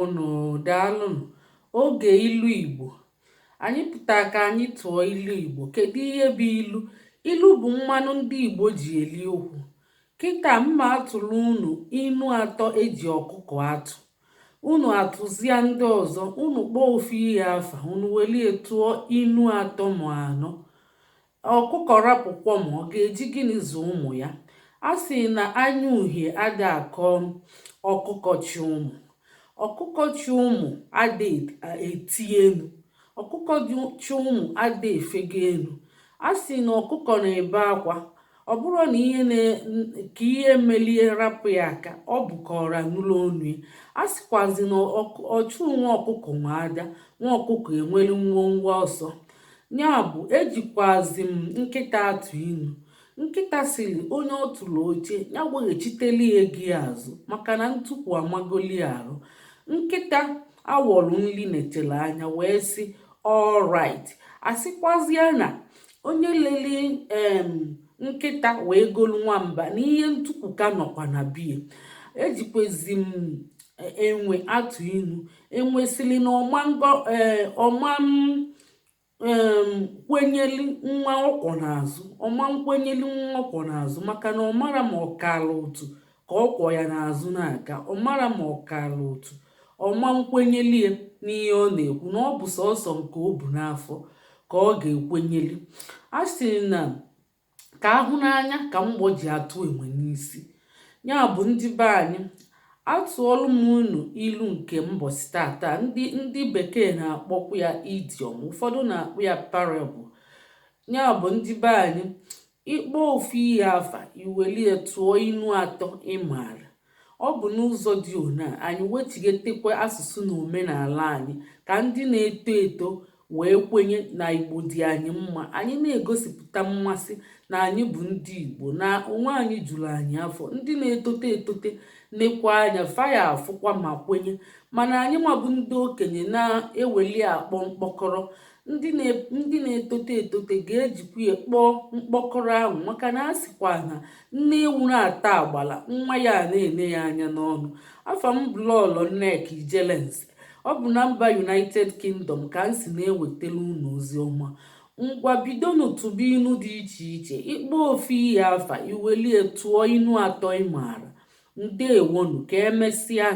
ndewonu daalụnụ. Oge ilu Igbo. Anyị pụtara ka anyị tụọ ilu Igbo. Kedu ihe bụ ilu? Ilu bụ mmanụ ndị Igbo ji eli okwu. Kịta mma atụrụ unu inu atọ eji ọkụkọ atụ. Unu atụzia ndị ọzọ, unu kpọọ ofu ihe afa, unu welie tụọ inu atọ ma anọ. Ọkụkọ rapụkwa ma ọ ga-eji gịnị zụọ ụmụ ya? A sị na anya uhie ada akọ ọkụkọ chi ụmụ. Ọkụkọ chi ụmụ ada eti elu. Ọkụkọ chi ụmụ ada efego elu. A sị na ọkụkọ na-ebe akwa, ọ bụrụ na ka ihe melie rapụ ya aka, ọ bụ ka ọra n'ụlọ onu ya. A sịkwazi na ọchụ nwa ọkụkọ nwa ada, nwa ọkụkọ enwelu ngwongwo ọsọ. Ya bụ ejikwazi m nkịta atụ inu. Nkịta siri onye ọ tụrụ oche ya weghachiteli ya ego ya azụ, maka na ntupu amagoli arụ. Nkịta awọrụ nri netele anya wee sị alright. Asịkwazịa na onye lele nkịta wee golu nwamba na ihe ntupu ka nọkwa na biya. Ejikwezi m enwe atụ inu. Enwesịrị na kwenyeli nwa ọkwọ n'azụ, nkwenyeli nwa ọkwọ n'azụ, maka na ọ mara ma ọ kala otu ka ọkwọ ya n'azụ na-aga. Ọ mara ma ọ kala otu, nkwenyelie n'ihe ọ na-ekwu, na ọ bụ sọsọ nke o bu n'afọ ka ọ ga-ekwenyeli. A sị na ka ahụ n'anya ka mgbọ ji atụ enwe n'isi. Ya bụ ndị be anyị, atụọlụ m unu ilu nke mbọsị tata. Ndị bekee na-akpọkwa ya idiom, ụfọdụ na-akpọ ya parable. Ya bụ ndị be anyị, ịkpọ ofu ihe afa, iwelie tụọ inu atọ ịmara. Ọ bụ n'ụzọ dị ona anyị wechigatekwa asụsụ na omenala anyị, ka ndị na-eto eto wee kwenye na Igbo dị anyị mma. Anyị na-egosipụta mmasị na anyị bụ ndị Igbo, na onwe anyị juru anyị afọ. Ndị na-etote etote nekwa anya faya afụkwa ma kwenye, mana anyị nwabụ ndị okenye na-eweli akpọ mkpọkọrọ. Ndị na-etote etote ga-ejikwa ya kpọọ mkpọkọrọ ahụ, maka na a sịkwa na nne ewu na-ata agbala, nwa ya na-ene ya anya n'ọnụ. Afa m bụ Lọlọ Nneka Ijelenze. Ọ bụ na mba United Kingdom ka m si na-ewetara unu ozi ọma. Ngwa bido n'ụtụba inu dị iche iche. Ịkpọ ofu ihe afa, iwelie tụọ inu atọ ịmara. Ndewonu, ka emesịa.